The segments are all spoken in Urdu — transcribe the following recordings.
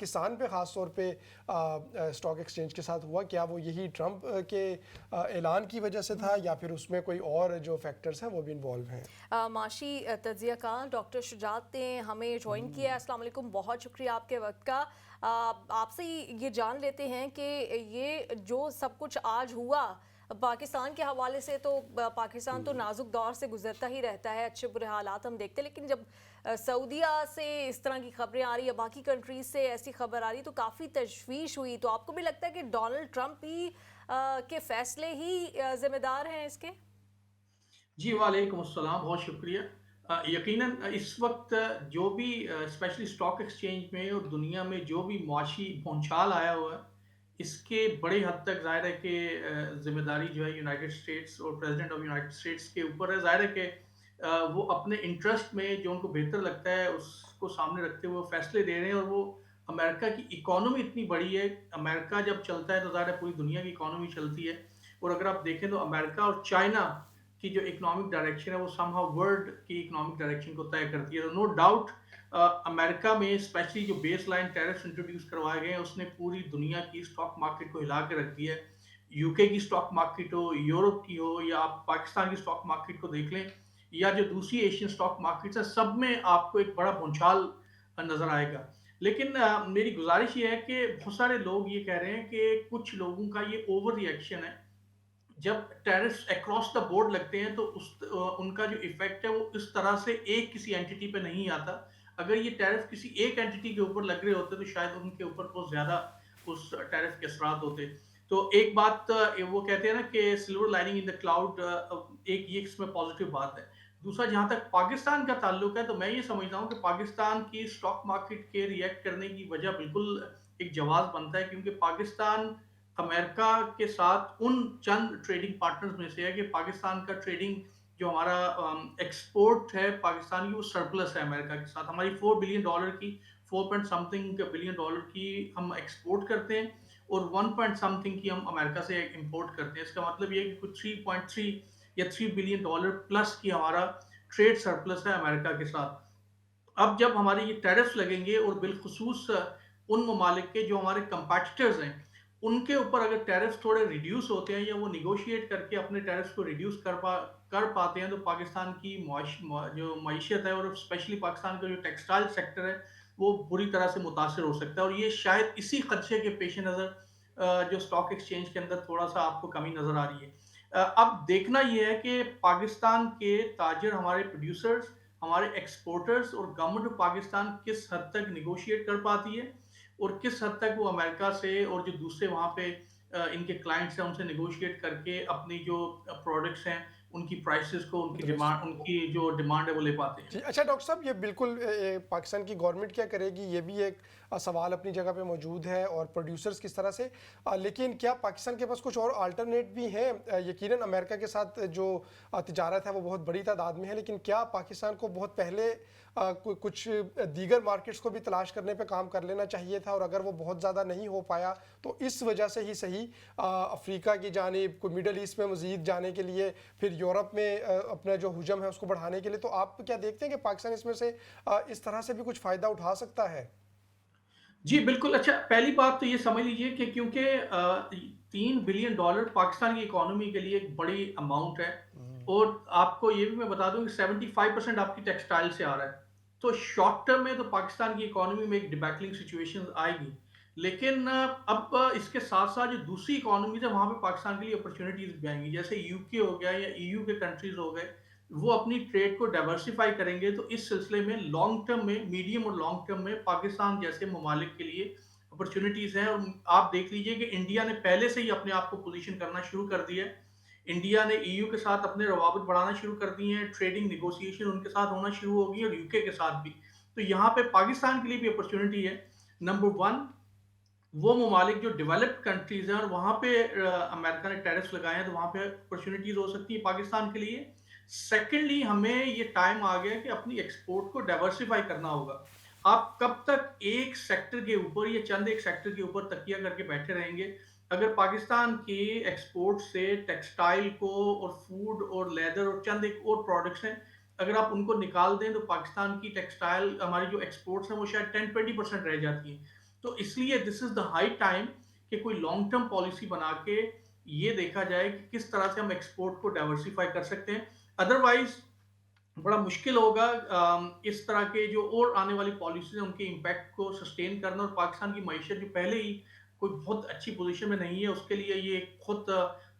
پاکستان پہ خاص طور پہ اسٹاک ایکسچینج کے ساتھ ہوا، کیا وہ یہی ٹرمپ کے اعلان کی وجہ سے تھا یا پھر اس میں کوئی اور جو فیکٹرز ہیں وہ بھی انوالو ہیں؟ معاشی تجزیہ کار ڈاکٹر شجاعت نے ہمیں جوائن کیا ہے. السلام علیکم، بہت شکریہ آپ کے وقت کا. آپ سے یہ جان لیتے ہیں کہ یہ جو سب کچھ آج ہوا پاکستان کے حوالے سے، تو پاکستان تو نازک دور سے گزرتا ہی رہتا ہے، اچھے برے حالات ہم دیکھتے ہیں، لیکن جب سعودیہ سے اس طرح کی خبریں آ رہی یا باقی کنٹریز سے ایسی خبر آ رہی تو کافی تشویش ہوئی. تو آپ کو بھی لگتا ہے کہ ڈونلڈ ٹرمپ ہی کے فیصلے ہی ذمہ دار ہیں اس کے؟ جی وعلیکم السلام، بہت شکریہ. یقیناً اس وقت جو بھی اسپیشلی اسٹاک ایکسچینج میں اور دنیا میں جو بھی معاشی بھونچال آیا ہوا ہے، اس کے بڑے حد تک ظاہر ہے کہ ذمہ داری جو ہے یونائٹڈ اسٹیٹس اور پریزیڈنٹ آف یونائٹڈ اسٹیٹس کے اوپر ہے. ظاہر ہے کہ وہ اپنے انٹرسٹ میں جو ان کو بہتر لگتا ہے اس کو سامنے رکھتے ہوئے فیصلے دے رہے ہیں. اور وہ امریکہ کی اکانومی اتنی بڑی ہے، امریکہ جب چلتا ہے تو ظاہر ہے پوری دنیا کی اکانومی چلتی ہے. اور اگر آپ دیکھیں تو امریکہ اور چائنا کی جو اکنامک ڈائریکشن ہے وہ سم ہاؤ ورلڈ کی اکنامک ڈائریکشن کو طے کرتی ہے. نو ڈاؤٹ امریکہ میں اسپیشلی جو بیس لائن ٹیرفس انٹروڈیوس کروائے گئے ہیں اس نے پوری دنیا کی اسٹاک مارکیٹ کو ہلا کے رکھ دیا ہے. یو کے کی اسٹاک مارکیٹ ہو، یورپ کی ہو، یا آپ پاکستان کی اسٹاک مارکیٹ کو دیکھ لیں یا جو دوسری ایشین اسٹاک مارکیٹس ہیں، سب میں آپ کو ایک بڑا بھونچال نظر آئے گا. لیکن میری گزارش یہ ہے کہ بہت سارے لوگ یہ کہہ رہے ہیں کہ کچھ لوگوں کا یہ اوور ری ایکشن ہے. جب ٹیرفس اکراس دا بورڈ لگتے ہیں تو ان کا جو ایفیکٹ ہے وہ اس طرح سے ایک کسی اینٹی پہ نہیں آتا. اگر یہ ٹیرف کسی ایک اینٹی کے اوپر لگ رہے ہوتے تو شاید ان کے اوپر بہت زیادہ اس ٹیرف کے اثرات ہوتے. تو ایک بات وہ کہتے ہیں نا کہ silver lining in the cloud, ایک یہ اس میں پازیٹیو بات ہے. دوسرا، جہاں تک پاکستان کا تعلق ہے تو میں یہ سمجھتا ہوں کہ پاکستان کی اسٹاک مارکیٹ کے ریئیکٹ کرنے کی وجہ بالکل ایک جواز بنتا ہے، کیونکہ پاکستان امریکہ کے ساتھ ان چند ٹریڈنگ پارٹنرز میں سے ہے کہ پاکستان کا ٹریڈنگ جو ہمارا ایکسپورٹ ہے پاکستان کی، وہ سرپلس ہے امریکہ کے ساتھ. ہماری $4 بلین کی 4 پوائنٹ سم تھنگ بلین کی ہم ایکسپورٹ کرتے ہیں اور 1 پوائنٹ سم تھنگ کی ہم امریکہ سے امپورٹ کرتے ہیں. اس کا مطلب یہ ہے کہ کچھ 3.3 یا $3 بلین پلس کی ہمارا ٹریڈ سرپلس ہے امریکہ کے ساتھ. اب جب ہمارے یہ ٹیرفس لگیں گے اور بالخصوص ان ممالک کے جو ہمارے کمپیٹیٹرز ہیں ان کے اوپر اگر ٹیرفس تھوڑے ریڈیوس ہوتے ہیں یا وہ نیگوشیٹ کر کے اپنے ٹیرفس کو ریڈیوس کر پاتے ہیں تو پاکستان کی جو معیشت ہے اور اسپیشلی پاکستان کا جو ٹیکسٹائل سیکٹر ہے وہ بری طرح سے متاثر ہو سکتا ہے. اور یہ شاید اسی خدشے کے پیش نظر جو اسٹاک ایکسچینج کے اندر تھوڑا سا آپ کو کمی نظر آ رہی ہے. اب دیکھنا یہ ہے کہ پاکستان کے تاجر، ہمارے پروڈیوسرز، ہمارے ایکسپورٹرز اور گورنمنٹ آف پاکستان کس حد تک نیگوشیٹ کر پاتی ہے اور کس حد تک وہ امریکہ سے اور جو دوسرے وہاں پہ ان کے کلائنٹس ہیں ان سے نیگوشیٹ کر کے اپنی جو پروڈکٹس ہیں ان کی پرائسز کو، درست. ان کی جو ڈیمانڈ ہے وہ لے پاتے ہیں. جی اچھا ڈاکٹر صاحب، یہ بالکل پاکستان کی گورنمنٹ کیا کرے گی، یہ بھی ایک سوال اپنی جگہ پہ موجود ہے، اور پروڈیوسرز کس طرح سے. لیکن کیا پاکستان کے پاس کچھ اور آلٹرنیٹ بھی ہیں؟ یقیناً امریکہ کے ساتھ جو تجارت ہے وہ بہت بڑی تعداد میں ہے، لیکن کیا پاکستان کو بہت پہلے کچھ دیگر مارکیٹس کو بھی تلاش کرنے پہ کام کر لینا چاہیے تھا؟ اور اگر وہ بہت زیادہ نہیں ہو پایا تو اس وجہ سے ہی صحیح افریقہ کی جانب، کوئی مڈل ایسٹ میں مزید جانے کے لیے، پھر یورپ میں اپنا جو حجم ہے اس کو بڑھانے کے لیے، تو آپ کیا دیکھتے ہیں کہ پاکستان اس میں سے اس طرح سے بھی کچھ فائدہ اٹھا سکتا ہے؟ جی بالکل. اچھا، پہلی بات تو یہ سمجھ لیجئے کہ کیونکہ $3 بلین پاکستان کی اکانومی کے لیے ایک بڑی اماؤنٹ ہے. اور آپ کو یہ بھی میں بتا دوں کہ 75% آپ کی ٹیکسٹائل سے آ رہا ہے. تو شارٹ ٹرم میں تو پاکستان کی اکانومی میں ایک ڈیبیکلنگ سچویشن آئے گی. لیکن اب اس کے ساتھ ساتھ جو دوسری اکانومیز ہیں وہاں پہ پاکستان کے لیے اپرچونیٹیز بھی آئیں گی. جیسے یو کے ہو گیا یا ای یو کے کنٹریز ہو گئے، وہ اپنی ٹریڈ کو ڈائیورسیفائی کریں گے. تو اس سلسلے میں لانگ ٹرم میں، میڈیم اور لانگ ٹرم میں پاکستان جیسے ممالک کے لیے اپرچونیٹیز ہیں. اور آپ دیکھ لیجئے کہ انڈیا نے پہلے سے ہی اپنے آپ کو پوزیشن کرنا شروع کر دیا ہے. انڈیا نے ای یو کے ساتھ اپنے روابط بڑھانا شروع کر دی ہیں، ٹریڈنگ نیگوسیشن ان کے ساتھ ہونا شروع ہو گئی اور یو کے ساتھ بھی. تو یہاں پہ پاکستان کے لیے بھی اپرچونیٹی ہے. نمبر ون، وہ ممالک جو ڈیولپڈ کنٹریز ہیں اور وہاں پہ امریکہ نے ٹیرفس لگائے ہیں تو وہاں پہ اپرچونیٹیز ہو سکتی ہیں پاکستان کے لیے. سیکنڈلی، ہمیں یہ ٹائم آ گیا کہ اپنی ایکسپورٹ کو ڈائیورسیفائی کرنا ہوگا. آپ کب تک ایک سیکٹر کے اوپر یا چند ایک سیکٹر کے اوپر تکیہ کر کے بیٹھے رہیں گے؟ اگر پاکستان کی ایکسپورٹ سے ٹیکسٹائل کو اور فوڈ اور لیدر اور چند ایک اور پروڈکٹس ہیں، اگر آپ ان کو نکال دیں تو پاکستان کی ٹیکسٹائل، ہماری جو ایکسپورٹس ہیں وہ شاید 10-20% رہ جاتی ہیں. تو اس لیے دس از دا ہائی ٹائم کہ کوئی لانگ ٹرم پالیسی بنا کے یہ دیکھا جائے کہ کس طرح سے ہم ایکسپورٹ کو ڈائیورسیفائی کر سکتے ہیں. ادروائز بڑا مشکل ہوگا اس طرح کے جو اور آنے والی پالیسیز ہیں ان کے امپیکٹ کو سسٹین کرنا, اور پاکستان کی معیشت جو پہلے ہی کوئی بہت اچھی پوزیشن میں نہیں ہے اس کے لیے یہ خود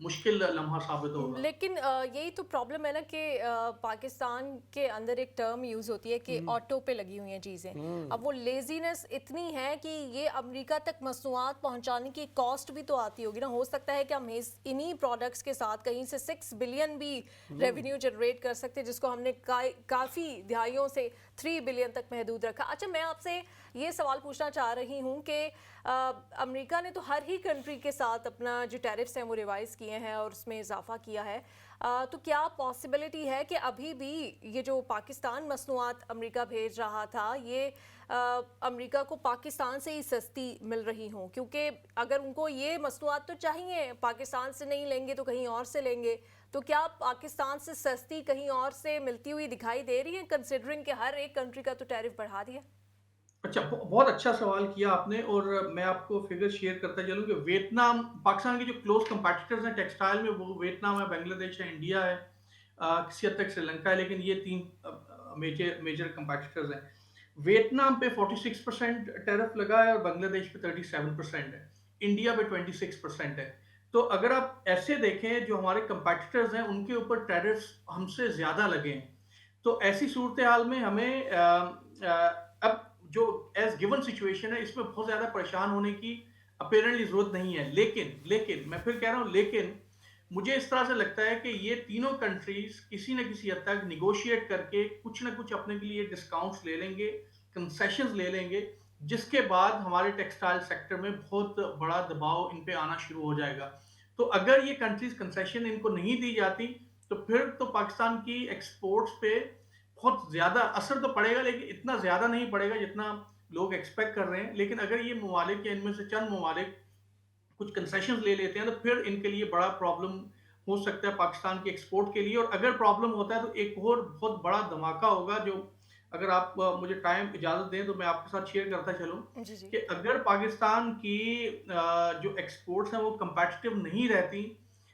مشکل لمحہ ثابت ہوگا. لیکن یہی تو پرابلم ہے نا کہ پاکستان کے اندر ایک ٹرم یوز ہوتی ہے کہ آٹو پہ لگی ہوئی ہیں چیزیں. اب وہ لیزینس اتنی ہے کہ یہ امریکہ تک مصنوعات پہنچانے کی کاسٹ بھی تو آتی ہوگی نا. ہو سکتا ہے کہ ہم انہی پروڈکٹس کے ساتھ کہیں سے 6 بلین بھی ریونیو جنریٹ کر سکتے جس کو ہم نے کافی دہائیوں سے 3 بلین تک محدود رکھا. اچھا میں آپ سے یہ سوال پوچھنا چاہ رہی ہوں کہ امریکہ نے تو ہر ہی کنٹری کے ساتھ اپنا جو ٹیرفس ہیں وہ ریوائز کیے ہیں اور اس میں اضافہ کیا ہے, تو کیا پاسبلٹی ہے کہ ابھی بھی یہ جو پاکستان مصنوعات امریکہ بھیج رہا تھا یہ امریکہ کو پاکستان سے ہی سستی مل رہی ہوں؟ کیونکہ اگر ان کو یہ مصنوعات تو چاہیے, پاکستان سے نہیں لیں گے تو کہیں اور سے لیں گے, تو کیا پاکستان سے سستی کہیں اور سے ملتی ہوئی دکھائی دے رہی ہے کنسیڈرنگ کہ ہر ایک کنٹری کا تو ٹیرف بڑھا دیا؟ اچھا, بہت اچھا سوال کیا آپ نے, اور میں آپ کو فگر شیئر کرتا چلوں کہ ویتنام, پاکستان کے جو کلوز کمپیٹیٹرز ہیں ٹیکسٹائل میں, وہ ویتنام ہے, بنگلہ دیش ہے, انڈیا ہے, کسی حد تک سری لنکا ہے, لیکن یہ 3 میجر کمپیٹیٹرز ہیں. ویتنام پہ 46% ٹیرف لگا ہے اور بنگلہ دیش پہ 37% ہے, انڈیا پہ 26% ہے. تو اگر آپ ایسے دیکھیں جو ہمارے کمپیٹیٹرز ہیں ان کے اوپر ٹیرفس ہم سے زیادہ لگے ہیں, تو ایسی صورتحال میں ہمیں اب جو ایز گیون سچویشن ہے اس میں بہت زیادہ پریشان ہونے کی اپیرنٹلی ضرورت نہیں ہے. لیکن میں پھر کہہ رہا ہوں, لیکن مجھے اس طرح سے لگتا ہے کہ یہ تینوں کنٹریز کسی نہ کسی حد تک نیگوشیٹ کر کے کچھ نہ کچھ اپنے کے لیے ڈسکاؤنٹس لے لیں گے, کنسیشنز لے لیں گے, جس کے بعد ہمارے ٹیکسٹائل سیکٹر میں بہت بڑا دباؤ ان پہ آنا شروع ہو جائے گا. تو اگر یہ کنٹریز کنسیشن ان کو نہیں دی جاتی تو پھر تو پاکستان کی ایکسپورٹس پہ بہت زیادہ اثر تو پڑے گا, لیکن اتنا زیادہ نہیں پڑے گا جتنا لوگ ایکسپیکٹ کر رہے ہیں. لیکن اگر یہ ممالک یا ان میں سے چند ممالک کچھ کنسیشنز لے لیتے ہیں تو پھر ان کے لیے بڑا پرابلم ہو سکتا ہے پاکستان کے ایکسپورٹ کے لیے. اور اگر پرابلم ہوتا ہے تو ایک اور بہت بڑا دھماکہ ہوگا, جو اگر آپ مجھے ٹائم اجازت دیں تو میں آپ کے ساتھ شیئر کرتا چلوں جی جی. کہ اگر پاکستان کی جو ایکسپورٹس ہیں وہ کمپیٹیٹیو نہیں رہتی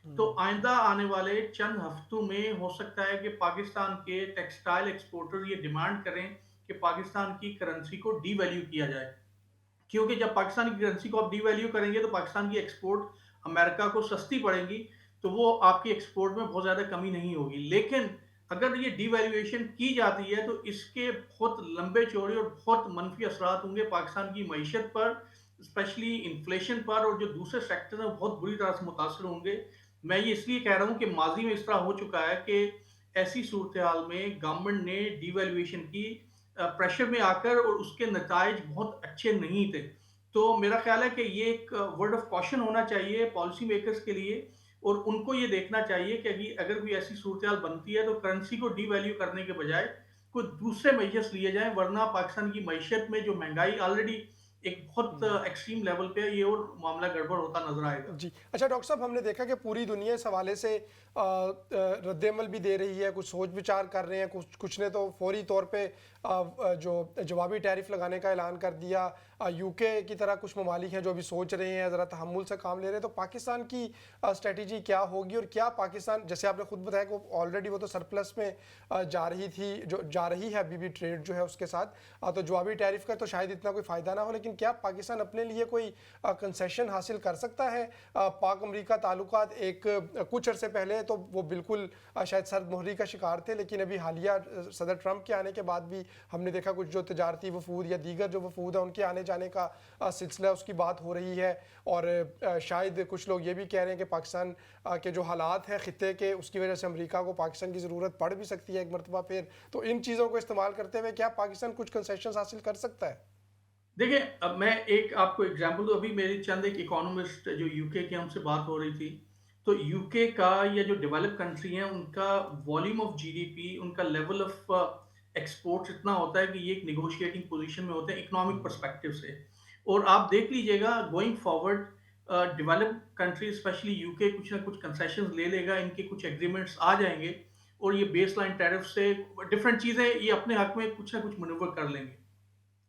تو آئندہ آنے والے چند ہفتوں میں ہو سکتا ہے کہ پاکستان کے ٹیکسٹائل ایکسپورٹر یہ ڈیمانڈ کریں کہ پاکستان کی کرنسی کو ڈی ویلیو کیا جائے. کیونکہ جب پاکستان کی کرنسی کو آپ ڈی ویلیو کریں گے تو پاکستان کی ایکسپورٹ امریکہ کو سستی پڑیں گی, تو وہ آپ کی ایکسپورٹ میں بہت زیادہ کمی نہیں ہوگی. لیکن اگر یہ ڈی ویلیویشن کی جاتی ہے تو اس کے بہت لمبے چوڑے اور بہت منفی اثرات ہوں گے پاکستان کی معیشت پر, اسپیشلی انفلیشن پر, اور جو دوسرے سیکٹر ہیں بہت بری طرح سے متاثر ہوں گے. میں یہ اس لیے کہہ رہا ہوں کہ ماضی میں اس طرح ہو چکا ہے کہ ایسی صورتحال میں گورنمنٹ نے ڈی ویلیویشن کی پریشر میں آ کر, اور اس کے نتائج بہت اچھے نہیں تھے. تو میرا خیال ہے کہ یہ ایک ورڈ آف کاشن ہونا چاہیے پالیسی میکرز کے لیے, اور ان کو یہ دیکھنا چاہیے کہ اگر کوئی ایسی صورتحال بنتی ہے تو کرنسی کو ڈی ویلیو کرنے کے بجائے کوئی دوسرے میجرز لیے جائیں, ورنہ پاکستان کی معیشت میں جو مہنگائی آلریڈی ایک بہت ایکسٹریم لیول پہ ہے, یہ اور معاملہ گڑبڑ ہوتا نظر آئے گا. جی اچھا ڈاکٹر صاحب, ہم نے دیکھا کہ پوری دنیا اس حوالے سے رد عمل بھی دے رہی ہے, کچھ سوچ بچار کر رہے ہیں, کچھ نے تو فوری طور پہ جو جوابی ٹیرف لگانے کا اعلان کر دیا. یو کے کی طرح کچھ ممالک ہیں جو ابھی سوچ رہے ہیں, ذرا تحمل سے کام لے رہے ہیں. تو پاکستان کی اسٹریٹجی کیا ہوگی, اور کیا پاکستان, جیسے آپ نے خود بتایا کہ آلریڈی وہ تو سرپلس میں جا رہی تھی, جو جا رہی ہے ابھی بھی ٹریڈ جو ہے اس کے ساتھ, تو جوابی ٹیرف کا تو شاید اتنا کوئی فائدہ نہ ہو, لیکن کیا پاکستان اپنے لیے کوئی کنسیشن حاصل کر سکتا ہے؟ پاک امریکہ تعلقات ایک کچھ عرصے پہلے تو وہ بالکل شاید سرد مہری کا شکار تھے, لیکن ابھی حالیہ صدر ٹرمپ کے آنے کے بعد بھی ہم نے دیکھا کچھ جو تجارتی وفود یا دیگر جو وفود ہیں ان کے آنے جانے کا سلسلہ, اس کی بات ہو رہی ہے. اور شاید کچھ لوگ یہ بھی کہہ رہے ہیں کہ پاکستان کے جو حالات ہیں خطے کے, اس کی وجہ سے امریکہ کو پاکستان کی ضرورت پڑ بھی سکتی ہے ایک مرتبہ پھر. تو ان چیزوں کو استعمال کرتے ہوئے کیا پاکستان کچھ کنسیشنز حاصل کر سکتا ہے؟ دیکھیں, اب میں ایک آپ کو اگزامپل دوں. ابھی میری چند ایک اکانومسٹ جو یو کے ہم سے بات ہو رہی تھی, تو یو کے کا یا جو ڈیولپ کنٹری ہیں ان کا volume of G D P, ان کا لیول آف ایکسپورٹس اتنا ہوتا ہے کہ یہ ایک نیگوشیٹنگ پوزیشن میں ہوتے ہیں اکنامک پرسپیکٹیو سے. اور آپ دیکھ لیجئے گا going forward develop country specially U K کچھ نہ کچھ کنسیشنز لے لے گا, ان کے کچھ ایگریمنٹس آ جائیں گے, اور یہ بیس لائن ٹیرف سے ڈفرینٹ چیزیں یہ اپنے حق میں کچھ نہ کچھ مینوور کر لیں گے.